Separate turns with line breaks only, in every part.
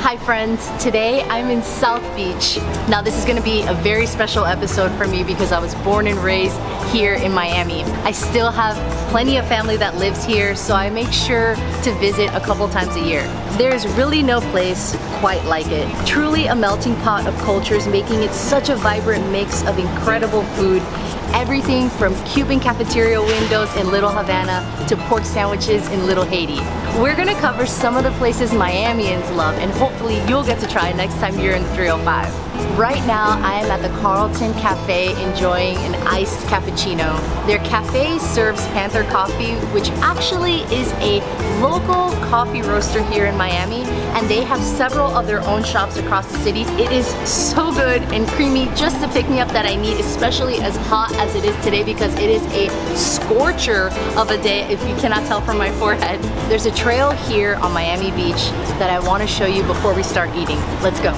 Hi friends, today I'm in South Beach. Now this is going to be a very special episode for me because I was born and raised here in Miami. I still have plenty of family that lives here, so I make sure to visit a couple times a year. There's really no place quite like it. Truly a melting pot of cultures, making it such a vibrant mix of incredible food. Everything from Cuban cafeteria windows in Little Havana to pork sandwiches in Little Haiti. We're gonna cover some of the places Miamians love, and hopefully you'll get to try it next time you're in 305. Right now I am at the CARLTON Cafe enjoying an iced cappuccino. Their cafe serves Panther Coffee, which actually is a local coffee roaster here in Miami, and they have several of their own shops across the city. It is so good and creamy, just the pick-me-up that I need, especially as hot as it is today because it is a scorcher of a day if you cannot tell from my forehead. There's a trail here on Miami Beach that I want to show you before we start eating. Let's go.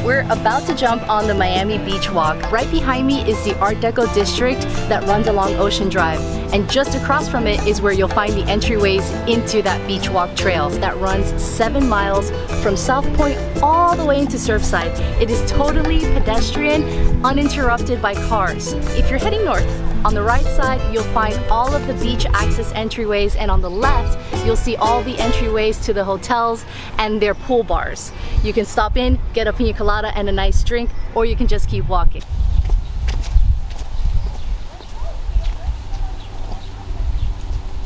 We're about to jump on the Miami Beach Walk. Right behind me is the Art Deco district that runs along Ocean Drive. And just across from it is where you'll find the entryways into that beach walk trail that runs 7 miles from South Pointe all the way into Surfside. It is totally pedestrian, uninterrupted by cars. If you're heading north, on the right side, you'll find all of the beach access entryways, and on the left, you'll see all the entryways to the hotels and their pool bars. You can stop in, get a pina colada and a nice drink, or you can just keep walking.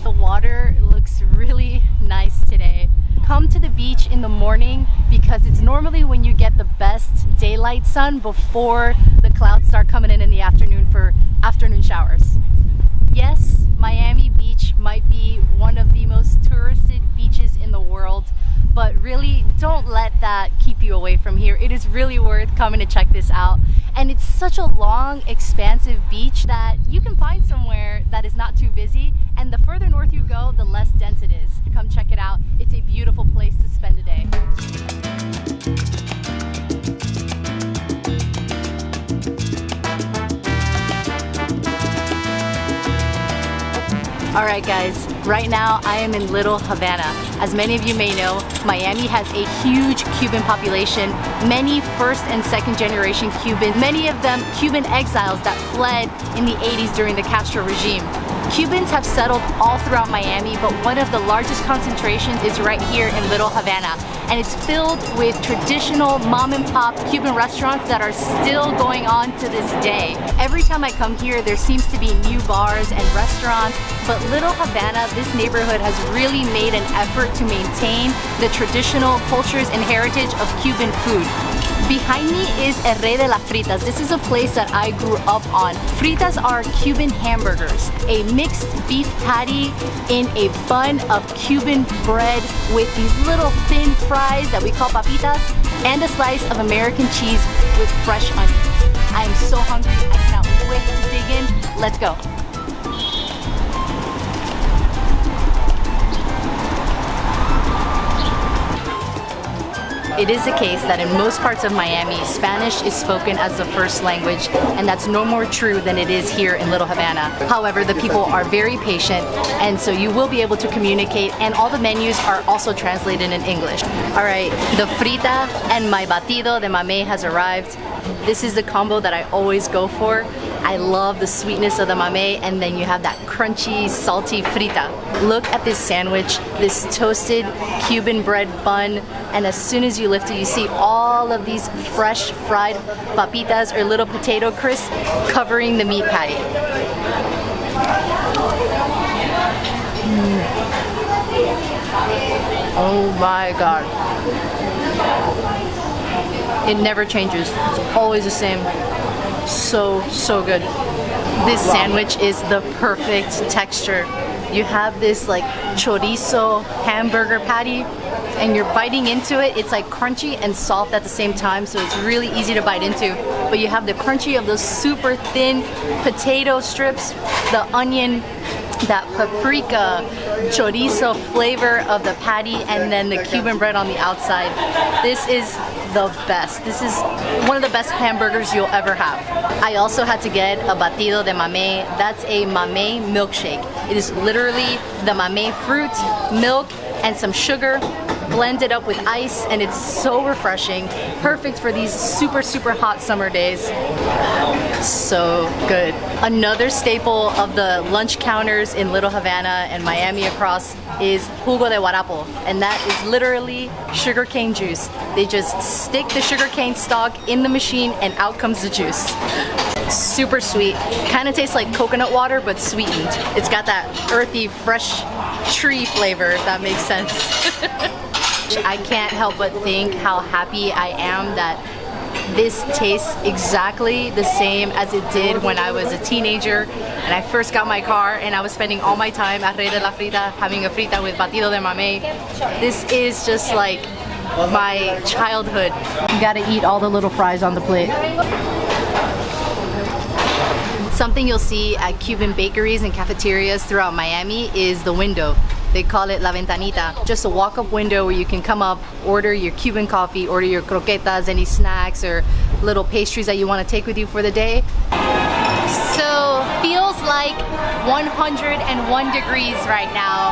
The water looks really nice today. Come to the beach in the morning because it's normally when you get the best daylight sun before the clouds start coming in the afternoon for afternoon showers. Yes, Miami Beach might be one of the most touristed beaches in the world, but really don't let that keep you away from here. It is really worth coming to check this out. And it's such a long, expansive beach that you can find somewhere that is not too busy, and the further north you go, the less dense it is. Come check it out. It's a beautiful place to spend a day. Alright guys, right now I am in Little Havana. As many of you may know, Miami has a huge Cuban population, many first and second generation Cubans, many of them Cuban exiles that fled in the 80s during the Castro regime. Cubans have settled all throughout Miami, but one of the largest concentrations is right here in Little Havana. And it's filled with traditional mom and pop Cuban restaurants that are still going on to this day. Every time I come here, there seems to be new bars and restaurants, but Little Havana, this neighborhood has really made an effort to maintain the traditional cultures and heritage of Cuban food. Behind me is El Rey de las Fritas. This is a place that I grew up on. Fritas are Cuban hamburgers, a mixed beef patty in a bun of Cuban bread with these little thin fries that we call papitas, and a slice of American cheese with fresh onions. I am so hungry, I cannot wait to dig in. Let's go. It is the case that in most parts of Miami, Spanish is spoken as the first language, and that's no more true than it is here in Little Havana. However, the people are very patient, and so you will be able to communicate, and all the menus are also translated in English. Alright, the frita and my batido de mamey has arrived. This is the combo that I always go for. I love the sweetness of the mamey, and then you have that crunchy, salty frita. Look at this sandwich, this toasted Cuban bread bun, and as soon as you lift it, you see all of these fresh fried papitas or little potato crisps covering the meat patty. Oh my God. It never changes. It's always the same. So good. This sandwich is the perfect texture. You have this like chorizo hamburger patty, and you're biting into it. It's like crunchy and soft at the same time, so it's really easy to bite into. But you have the crunchy of those super thin potato strips, the onion, that paprika, chorizo flavor of the patty, and then the Cuban bread on the outside. This is the best. This is one of the best hamburgers you'll ever have. I also had to get a batido de mamey. That's a mamey milkshake. It is literally the mamey fruit, milk, and some sugar blended up with ice, and it's so refreshing. Perfect for these super, super hot summer days. So good. Another staple of the lunch counters in Little Havana and Miami across is jugo de guarapo, and that is literally sugarcane juice. They just stick the sugarcane stalk in the machine and out comes the juice. Super sweet. Kind of tastes like coconut water but sweetened. It's got that earthy, fresh tree flavor, if that makes sense. I can't help but think how happy I am that this tastes exactly the same as it did when I was a teenager and I first got my car and I was spending all my time at Rey de la Frita having a frita with batido de mamey. This is just like my childhood. You gotta eat all the little fries on the plate. Something you'll see at Cuban bakeries and cafeterias throughout Miami is the window. They call it la ventanita. Just a walk-up window where you can come up, order your Cuban coffee, order your croquetas, any snacks or little pastries that you want to take with you for the day. So feels like 101 degrees right now.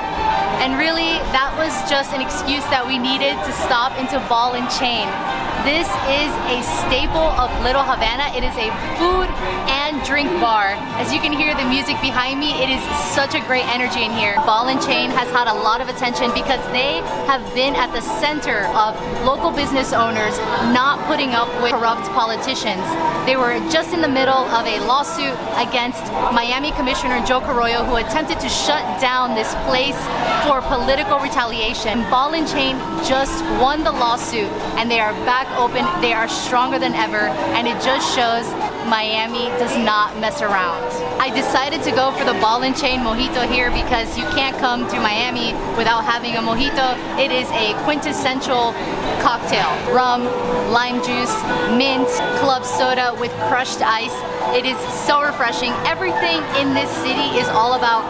And really, that was just an excuse that we needed to stop into Ball and Chain. This is a staple of Little Havana. It is a food and drink bar. As you can hear the music behind me, it is such a great energy in here. Ball and Chain has had a lot of attention because they have been at the center of local business owners not putting up with corrupt politicians. They were just in the middle of a lawsuit against Miami Commissioner Joe Carollo, who attempted to shut down this place for political retaliation. Ball and Chain just won the lawsuit and they are back open. They are stronger than ever, and it just shows Miami does not mess around. I decided to go for the Ball and Chain mojito here because you can't come to Miami without having a mojito. It is a quintessential cocktail. Rum, lime juice, mint, club soda with crushed ice. It is so refreshing. Everything in this city is all about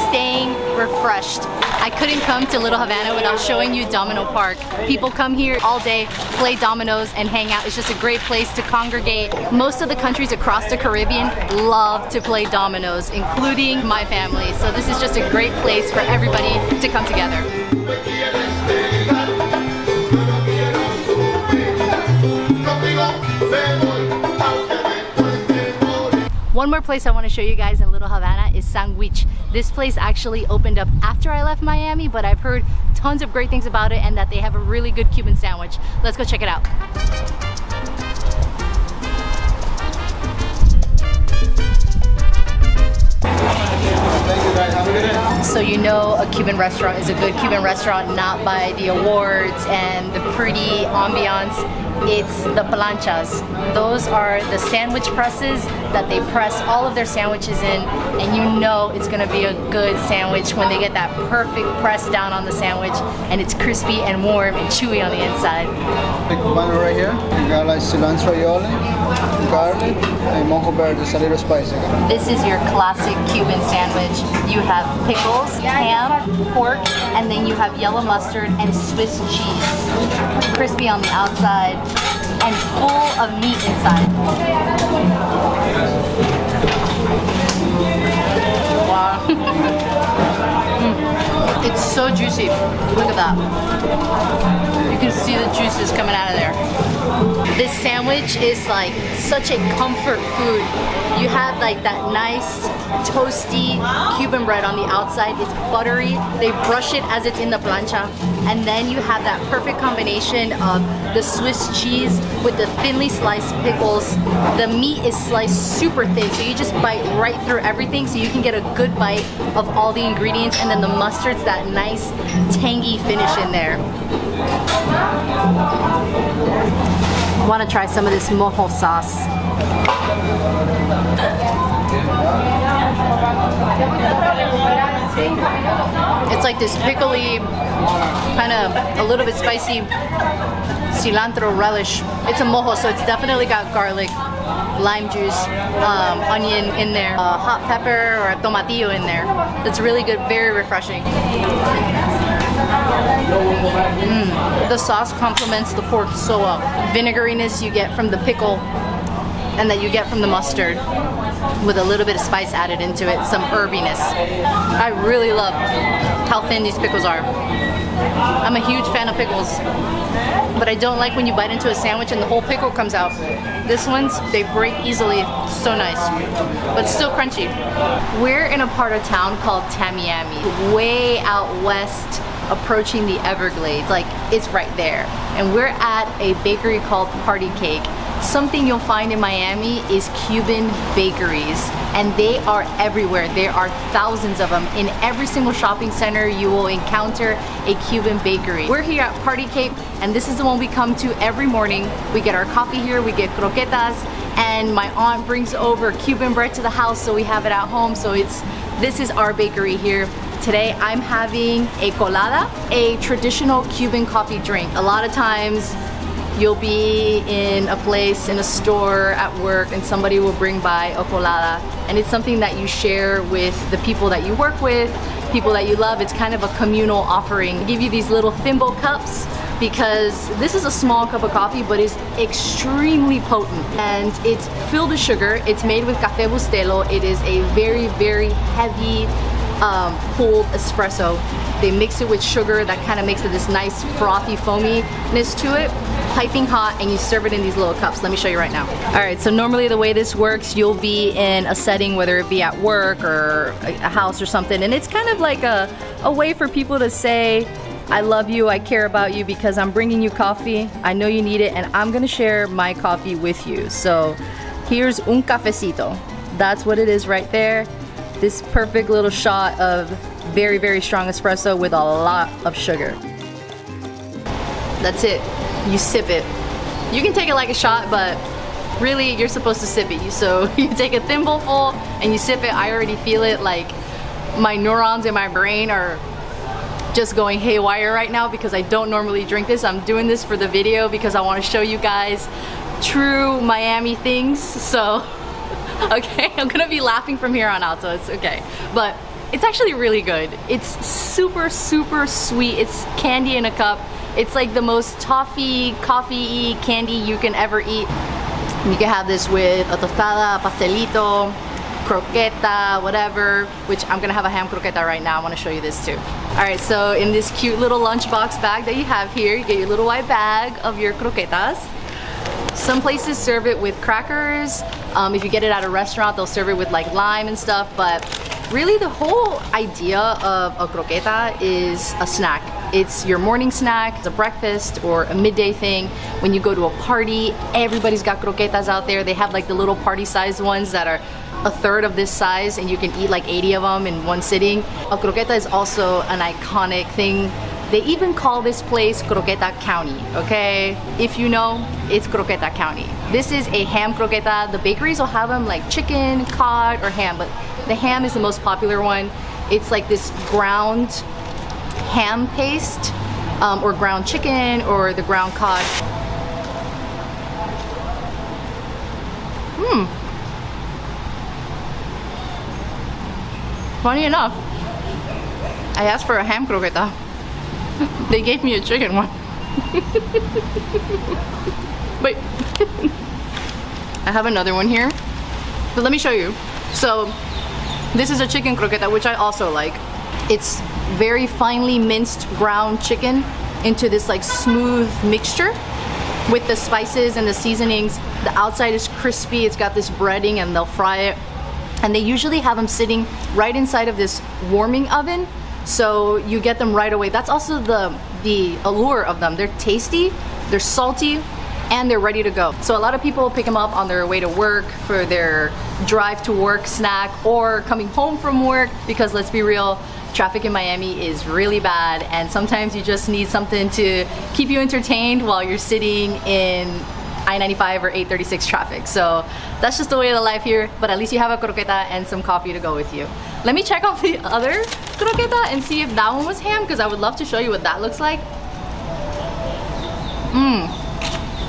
staying refreshed. I couldn't come to Little Havana without showing you Domino Park. People come here all day, play dominoes and hang out. It's just a great place to congregate. Most of the countries across the Caribbean love to play dominoes, including my family. So this is just a great place for everybody to come together. One more place I want to show you guys in Little Havana is Sandwich. This place actually opened up after I left Miami, but I've heard tons of great things about it and that they have a really good Cuban sandwich. Let's go check it out. So you know a Cuban restaurant is a good Cuban restaurant not by the awards and the pretty ambiance. It's the planchas. Those are the sandwich presses that they press all of their sandwiches in, and you know it's gonna be a good sandwich when they get that perfect press down on the sandwich and it's crispy and warm and chewy on the inside.
The Cubano right here, you got like cilantro aioli, garlic, and mojo verde, it's a little spicy.
This is your classic Cuban sandwich. You have pickles, ham, pork, and then you have yellow mustard and Swiss cheese. Crispy on the outside and full of meat inside. Wow. It's so juicy. Look at that. You can see the juices coming out of there. This sandwich is like such a comfort food. You have like that nice toasty Cuban bread on the outside. It's buttery. They brush it as it's in the plancha. And then you have that perfect combination of the Swiss cheese with the thinly sliced pickles. The meat is sliced super thin, so you just bite right through everything so you can get a good bite of all the ingredients, and then the mustard's that nice tangy finish in there. I want to try some of this mojo sauce. It's like this pickly, kind of a little bit spicy cilantro relish. It's a mojo, so it's definitely got garlic. lime juice, onion in there, hot pepper or tomatillo in there. It's really good, very refreshing. The sauce complements the pork so well. Vinegariness you get from the pickle and that you get from the mustard with a little bit of spice added into it, some herbiness. I really love how thin these pickles are. I'm a huge fan of pickles, but I don't like when you bite into a sandwich and the whole pickle comes out. This one's, they break easily, so nice, but still crunchy. We're in a part of town called Tamiami, way out west, approaching the Everglades, like it's right there. And we're at a bakery called Party Cake. Something you'll find in Miami is Cuban bakeries, and they are everywhere. There are thousands of them. In every single shopping center, you will encounter a Cuban bakery. We're here at Party Cake, and this is the one we come to every morning. We get our coffee here, we get croquetas, and my aunt brings over Cuban bread to the house, so we have it at home. So this is our bakery here. Today I'm having a colada, a traditional Cuban coffee drink. A lot of times you'll be in a place, in a store, at work, and somebody will bring by a colada, and it's something that you share with the people that you work with, people that you love. It's kind of a communal offering. They give you these little thimble cups because this is a small cup of coffee, but it's extremely potent, and it's filled with sugar. It's made with Café Bustelo. It is a very, very heavy cold espresso. They mix it with sugar that kind of makes it this nice frothy foaminess to it, piping hot, and you serve it in these little cups. Let me show you right now. All right, so normally the way this works, you'll be in a setting, whether it be at work or a house or something, and it's kind of like a way for people to say, I love you, I care about you because I'm bringing you coffee, I know you need it, and I'm gonna share my coffee with you. So here's un cafecito. That's what it is right there. This perfect little shot of very, very strong espresso with a lot of sugar. That's it. You sip it. You can take it like a shot, but really you're supposed to sip it. So you take a thimbleful and you sip it. I already feel it, like my neurons in my brain are just going haywire right now because I don't normally drink this. I'm doing this for the video because I want to show you guys true Miami things. So okay, I'm gonna be laughing from here on out, so it's okay. But it's actually really good. It's super, super sweet. It's candy in a cup. It's like the most toffee, coffee-y candy you can ever eat. You can have this with a tostada, pastelito, croqueta, whatever, which I'm gonna have a ham croqueta right now. I wanna show you this too. All right, so in this cute little lunchbox bag that you have here, you get your little white bag of your croquetas. Some places serve it with crackers. If you get it at a restaurant, they'll serve it with like lime and stuff, but really the whole idea of a croqueta is a snack. It's your morning snack, it's a breakfast or a midday thing. When you go to a party, everybody's got croquetas out there. They have like the little party-sized ones that are a third of this size, and you can eat like 80 of them in one sitting. A croqueta is also an iconic thing. They even call this place Croqueta County, okay? If you know, it's Croqueta County. This is a ham croqueta. The bakeries will have them like chicken, cod, or ham, but the ham is the most popular one. It's like this ground ham paste, or ground chicken, or the ground cod. Funny enough, I asked for a ham croqueta. They gave me a chicken one. Wait. I have another one here. But let me show you. So this is a chicken croqueta, which I also like. It's very finely minced ground chicken into this like smooth mixture with the spices and the seasonings. The outside is crispy. It's got this breading, and they'll fry it. And they usually have them sitting right inside of this warming oven, so you get them right away. That's also the allure of them. They're tasty, they're salty, and they're ready to go. So a lot of people pick them up on their way to work for their drive to work snack, or coming home from work, because let's be real, traffic in Miami is really bad, and sometimes you just need something to keep you entertained while you're sitting in I-95 or 836 traffic. So that's just the way of the life here, but at least you have a croqueta and some coffee to go with you. Let me check out the other croqueta and see if that one was ham, because I would love to show you what that looks like.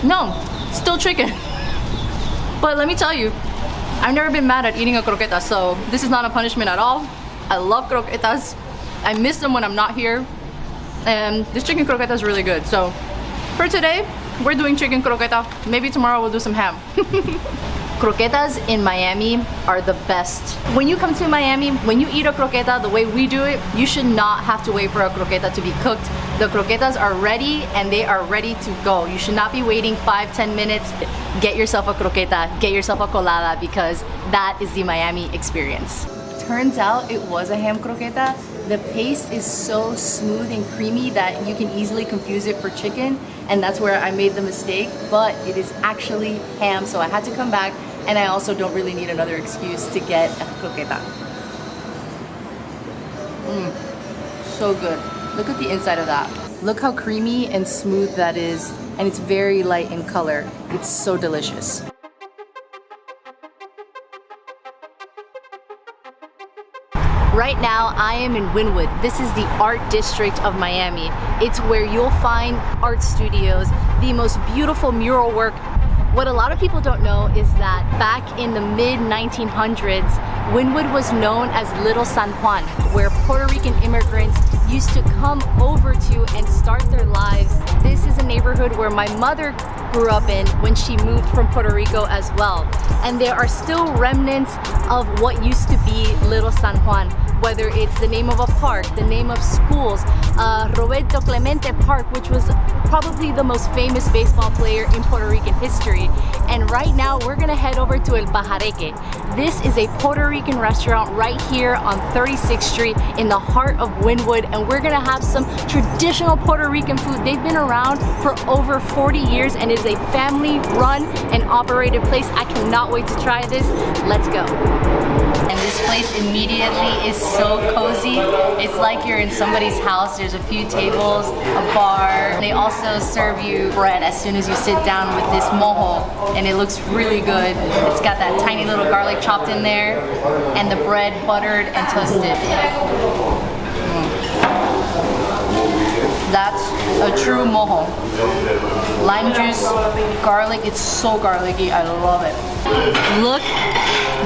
No, still chicken. But let me tell you, I've never been mad at eating a croqueta, so this is not a punishment at all. I love croquetas. I miss them when I'm not here. And this chicken croqueta is really good. So for today, we're doing chicken croqueta. Maybe tomorrow we'll do some ham. Croquetas in Miami are the best. When you come to Miami, when you eat a croqueta the way we do it, you should not have to wait for a croqueta to be cooked. The croquetas are ready and they are ready to go. You should not be waiting 5-10 minutes. Get yourself a croqueta, get yourself a colada, because that is the Miami experience. Turns out it was a ham croqueta. The paste is so smooth and creamy that you can easily confuse it for chicken, and that's where I made the mistake, but it is actually ham, so I had to come back, and I also don't really need another excuse to get a croqueta. So good. Look at the inside of that. Look how creamy and smooth that is, and it's very light in color. It's so delicious. Right now, I am in Wynwood. This is the art district of Miami. It's where you'll find art studios, the most beautiful mural work. What a lot of people don't know is that back in the mid-1900s, Wynwood was known as Little San Juan, where Puerto Rican immigrants used to come over to and start their lives. This is a neighborhood where my mother grew up in when she moved from Puerto Rico as well. And there are still remnants of what used to be Little San Juan, whether it's the name of a park, the name of schools, Roberto Clemente Park, which was probably the most famous baseball player in Puerto Rican history. And right now we're gonna head over to El Pajareque. This is a Puerto Rican restaurant right here on 36th Street in the heart of Wynwood, and we're gonna have some traditional Puerto Rican food. They've been around for over 40 years and is a family run and operated place. I cannot wait to try this. Let's go. And this place immediately is so cozy. It's like you're in somebody's house. There's a few tables, a bar. They also serve you bread as soon as you sit down with this mojo, and it looks really good. It's got that tiny little garlic chopped in there, and the bread buttered and toasted. That's a true mojo. Lime juice, garlic, it's so garlicky, I love it. Look,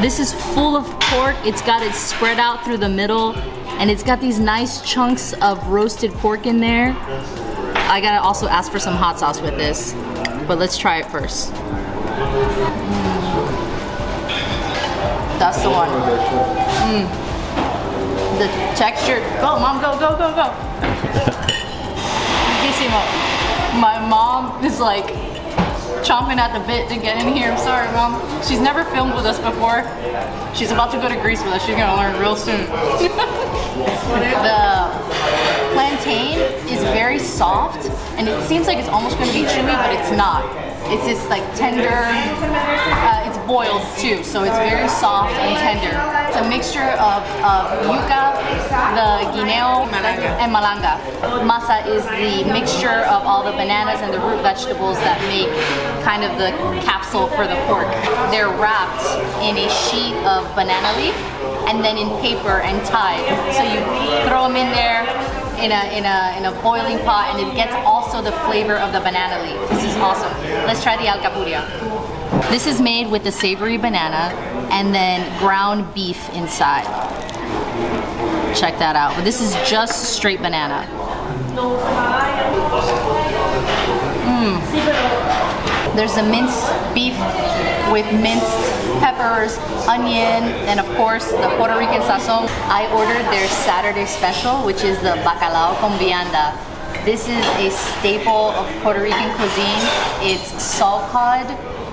this is full of pork. It's got it spread out through the middle, and it's got these nice chunks of roasted pork in there. I gotta also ask for some hot sauce with this, but let's try it first. That's the one. The texture, go mom, go, go, go, go. My mom is like chomping at the bit to get in here. I'm sorry, Mom. She's never filmed with us before. She's about to go to Greece with us. She's gonna learn real soon. The plantain is very soft, and it seems like it's almost gonna be chewy, but it's not. It's just like tender. It's boiled too, so it's very soft and tender. It's a mixture of yuca, the guineo, and malanga. Masa is the mixture of all the bananas and the root vegetables that make kind of the capsule for the pork. They're wrapped in a sheet of banana leaf and then in paper and tied. So you throw them in there in a boiling pot, and it gets also the flavor of the banana leaf. This is awesome. Let's try the Alcapurria. This is made with the savory banana and then ground beef inside. Check that out. But this is just straight banana. There's the minced beef with minced peppers, onion, and of course the Puerto Rican sazon. I ordered their Saturday special, which is the bacalao con vianda. This is a staple of Puerto Rican cuisine. It's salt cod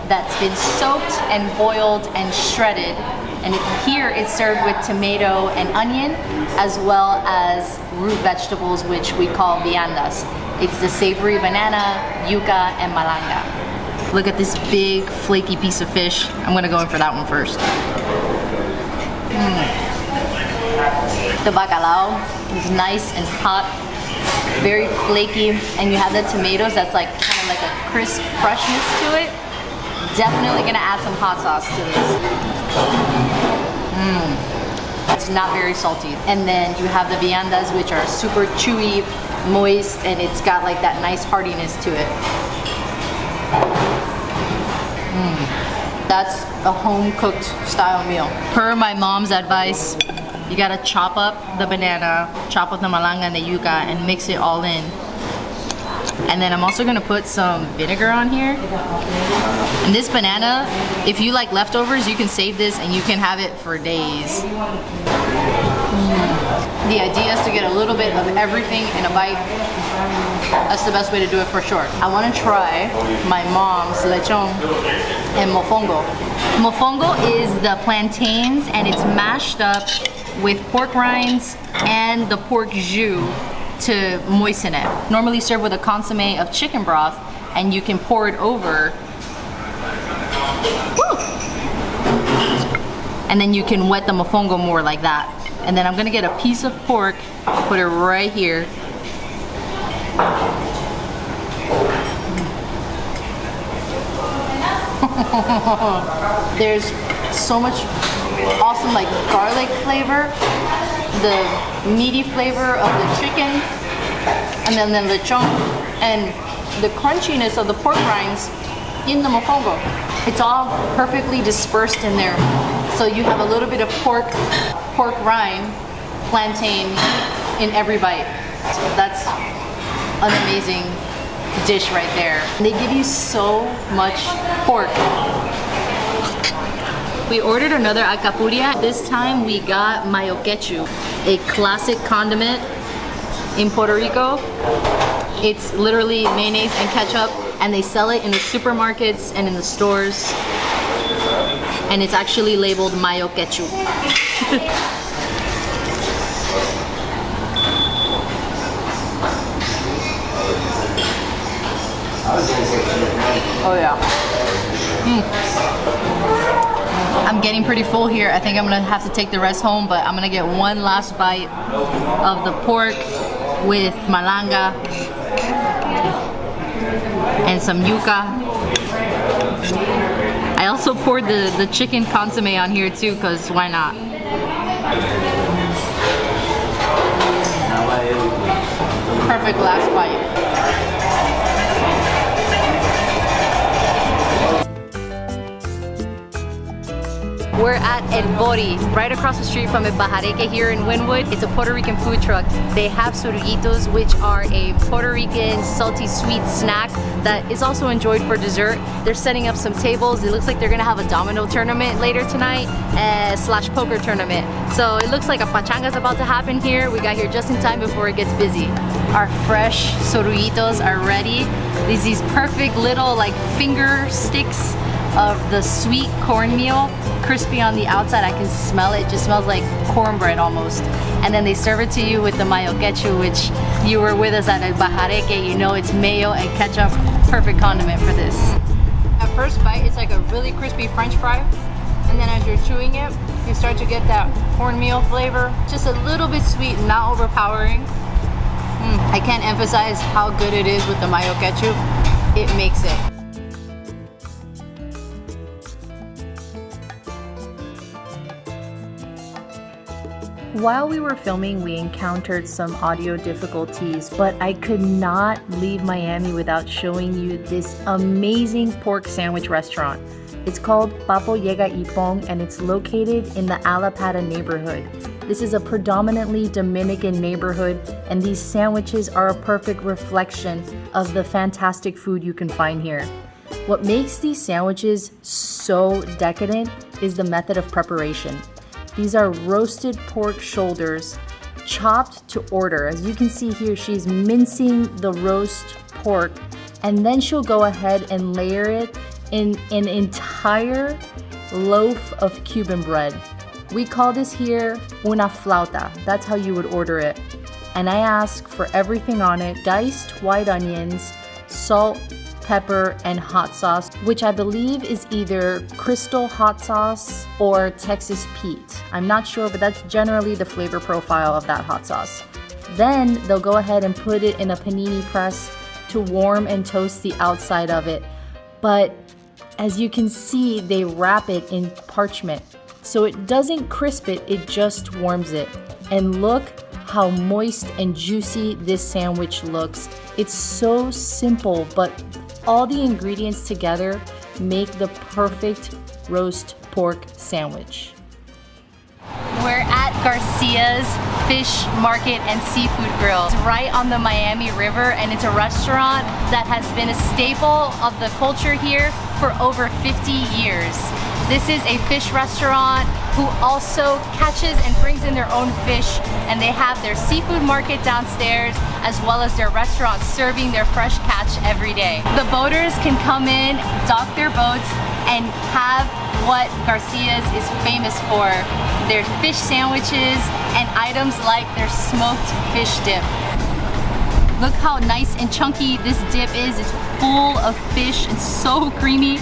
that's been soaked and boiled and shredded. And here it's served with tomato and onion, as well as root vegetables, which we call viandas. It's the savory banana, yuca, and malanga. Look at this big flaky piece of fish. I'm gonna go in for that one first. The bacalao is nice and hot, very flaky, and you have the tomatoes that's like kind of like a crisp freshness to it. Definitely gonna add some hot sauce to this. It's not very salty. And then you have the viandas, which are super chewy, moist, and it's got like that nice heartiness to it. That's a home-cooked style meal. Per my mom's advice, you gotta chop up the banana, chop up the malanga and the yuca, and mix it all in. And then I'm also gonna put some vinegar on here. And this banana, if you like leftovers, you can save this and you can have it for days. The idea is to get a little bit of everything in a bite. That's the best way to do it for sure. I wanna try my mom's lechon and mofongo. Mofongo is the plantains, and it's mashed up with pork rinds and the pork jus to moisten it. Normally served with a consomme of chicken broth, and you can pour it over. Woo! And then you can wet the mofongo more like that. And then I'm gonna get a piece of pork, put it right here. There's so much awesome like garlic flavor, the meaty flavor of the chicken, and then the lechon, and the crunchiness of the pork rinds in the mofongo. It's all perfectly dispersed in there. So you have a little bit of pork rind, plantain in every bite. So that's an amazing dish right there. They give you so much pork. We ordered another Alcapurria. This time we got mayo ketchup, a classic condiment in Puerto Rico. It's literally mayonnaise and ketchup, and they sell it in the supermarkets and in the stores. And it's actually labeled mayo ketchup. Oh yeah. I'm getting pretty full here. I think I'm gonna have to take the rest home, but I'm gonna get one last bite of the pork with malanga and some yuca. I also poured the chicken consomme on here too, because why not? Perfect last bite. We're at El Bori, right across the street from El Pajareque here in Wynwood. It's a Puerto Rican food truck. They have surguitos, which are a Puerto Rican salty sweet snack that is also enjoyed for dessert. They're setting up some tables. It looks like they're gonna have a domino tournament later tonight, slash poker tournament. So it looks like a pachanga's about to happen here. We got here just in time before it gets busy. Our fresh surguitos are ready. These perfect little like finger sticks of the sweet cornmeal, crispy on the outside. I can smell it. It just smells like cornbread almost. And then they serve it to you with the mayo ketchup, which you were with us at El Pajareque. You know it's mayo and ketchup. Perfect condiment for this. At first bite, it's like a really crispy French fry. And then as you're chewing it, you start to get that cornmeal flavor. Just a little bit sweet, not overpowering. I can't emphasize how good it is with the mayo ketchup. It makes it. While we were filming, we encountered some audio difficulties, but I could not leave Miami without showing you this amazing pork sandwich restaurant. It's called Papo Llega y Pong, and it's located in the Alapata neighborhood. This is a predominantly Dominican neighborhood, and these sandwiches are a perfect reflection of the fantastic food you can find here. What makes these sandwiches so decadent is the method of preparation. These are roasted pork shoulders, chopped to order. As you can see here, she's mincing the roast pork, and then she'll go ahead and layer it in an entire loaf of Cuban bread. We call this here una flauta. That's how you would order it. And I ask for everything on it: diced white onions, salt, pepper, and hot sauce, which I believe is either Crystal hot sauce or Texas Pete. I'm not sure, but that's generally the flavor profile of that hot sauce. Then they'll go ahead and put it in a panini press to warm and toast the outside of it. But as you can see, they wrap it in parchment. So it doesn't crisp it, it just warms it. And look how moist and juicy this sandwich looks. It's so simple, but all the ingredients together make the perfect roast pork sandwich. We're at Garcia's Fish Market and Seafood Grill. It's right on the Miami River, and it's a restaurant that has been a staple of the culture here for over 50 years. This is a fish restaurant who also catches and brings in their own fish, and they have their seafood market downstairs as well as their restaurant serving their fresh catch every day. The boaters can come in, dock their boats, and have what Garcia's is famous for: their fish sandwiches and items like their smoked fish dip. Look how nice and chunky this dip is. It's full of fish and so creamy.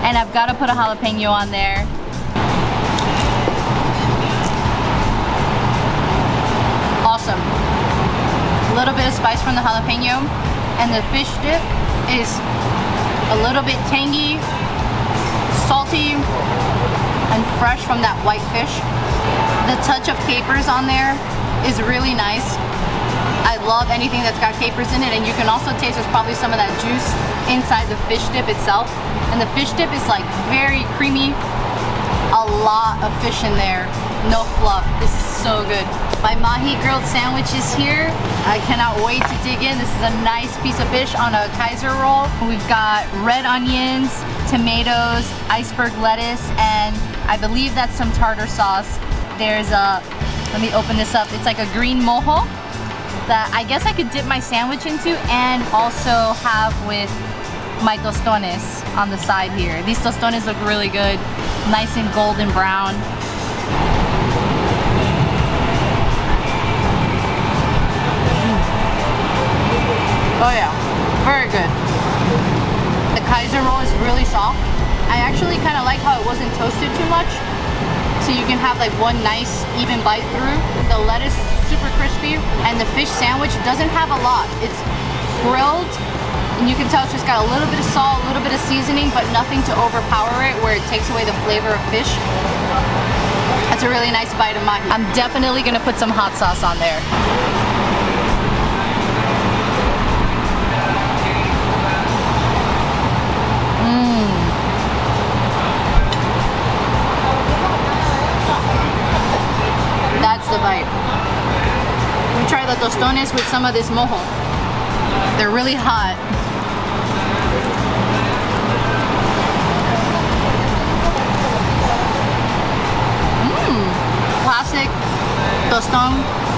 And I've got to put a jalapeno on there. Awesome. A little bit of spice from the jalapeno, and the fish dip is a little bit tangy, salty, and fresh from that white fish. The touch of capers on there is really nice. I love anything that's got capers in it, and you can also taste there's probably some of that juice inside the fish dip itself. And the fish dip is like very creamy. A lot of fish in there, no fluff. This is so good. My mahi grilled sandwich is here. I cannot wait to dig in. This is a nice piece of fish on a Kaiser roll. We've got red onions, tomatoes, iceberg lettuce, and I believe that's some tartar sauce. There's a, let me open this up. It's like a green mojo that I guess I could dip my sandwich into and also have with my tostones on the side here. These tostones look really good, nice and golden brown. Oh yeah, very good. The Kaiser roll is really soft. I actually kind of like how it wasn't toasted too much, so you can have like one nice even bite through. The lettuce is super crispy, and the fish sandwich doesn't have a lot. It's grilled, and you can tell it's just got a little bit of salt, a little bit of seasoning, but nothing to overpower it where it takes away the flavor of fish. That's a really nice bite of mahi. I'm definitely gonna put some hot sauce on there. That's the bite. We try the tostones with some of this mojo. They're really hot. Classic toston,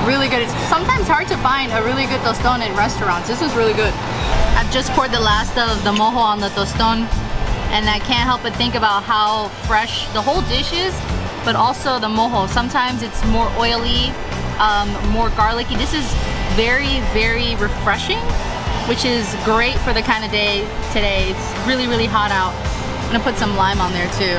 really good. It's sometimes hard to find a really good toston in restaurants. This was really good. I've just poured the last of the mojo on the toston, and I can't help but think about how fresh the whole dish is, but also the mojo. Sometimes it's more oily, more garlicky. This is very, very refreshing, which is great for the kind of day today. It's really, really hot out. I'm gonna put some lime on there too.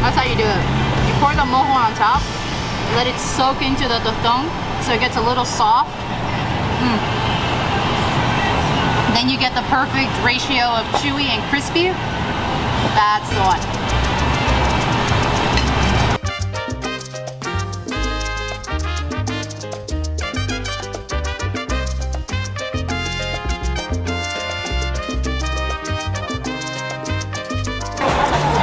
That's how you do it. You pour the mojo on top, let it soak into the toston so it gets a little soft. Then you get the perfect ratio of chewy and crispy. That's the one.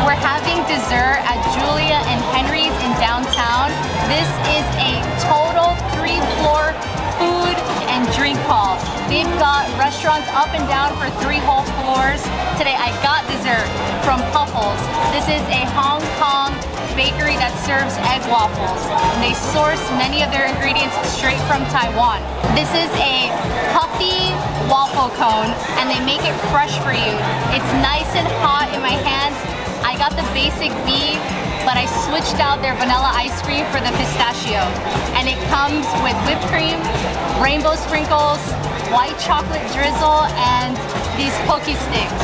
We're having dessert at Julia and Henry's in downtown. This is a total 3-floor food and drink hall. They've got restaurants up and down for 3 whole floors. Today I got dessert from Puffles. This is a Hong Kong bakery that serves egg waffles. And they source many of their ingredients straight from Taiwan. This is a puffy waffle cone, and they make it fresh for you. It's nice and hot in my hands. I got the basic B, but I switched out their vanilla ice cream for the pistachio. And it comes with whipped cream, rainbow sprinkles, white chocolate drizzle, and these Pocky sticks.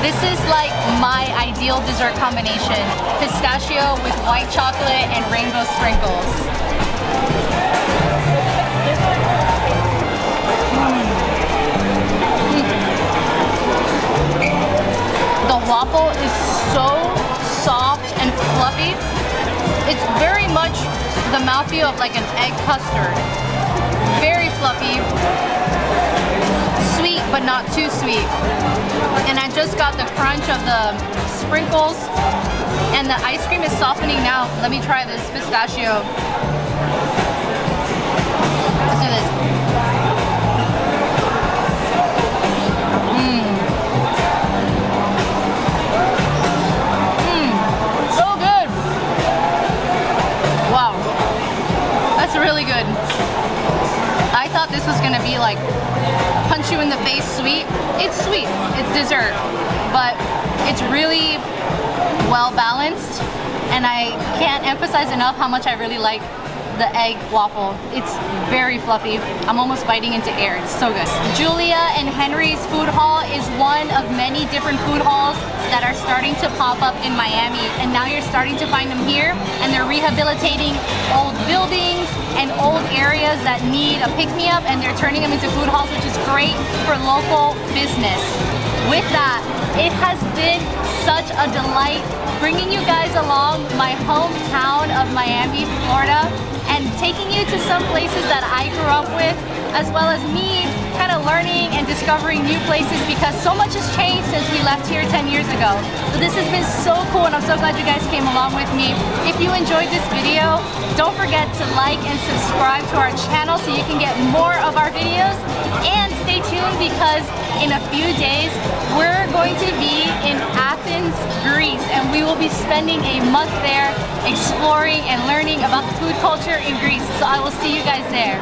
This is like my ideal dessert combination. Pistachio with white chocolate and rainbow sprinkles. The waffle is so soft and fluffy. It's very much the mouthfeel of like an egg custard. Very fluffy. Sweet, but not too sweet. And I just got the crunch of the sprinkles, and the ice cream is softening now. Let me try this pistachio. Let's do this. So good. Wow. That's really good. I thought this was gonna be like punch you in the face sweet. It's sweet, it's dessert, but it's really well balanced, and I can't emphasize enough how much I really like the egg waffle. It's very fluffy. I'm almost biting into air. It's so good. Julia and Henry's food hall is one of many different food halls that are starting to pop up in Miami, and now you're starting to find them here, and they're rehabilitating old buildings and old areas that need a pick-me-up, and they're turning them into food halls, which is great for local business. With that, it has been such a delight bringing you guys along my hometown of Miami, Florida, and taking you to some places that I grew up with, as well as me kind of learning and discovering new places, because so much has changed since we left here 10 years ago. So this has been so cool, and I'm so glad you guys came along with me. If you enjoyed this video, don't forget to like and subscribe to our channel so you can get more of our videos. And stay tuned, because in a few days we're going to be in Athens, Greece, and we will be spending a month there exploring and learning about the food culture in Greece. So I will see you guys there.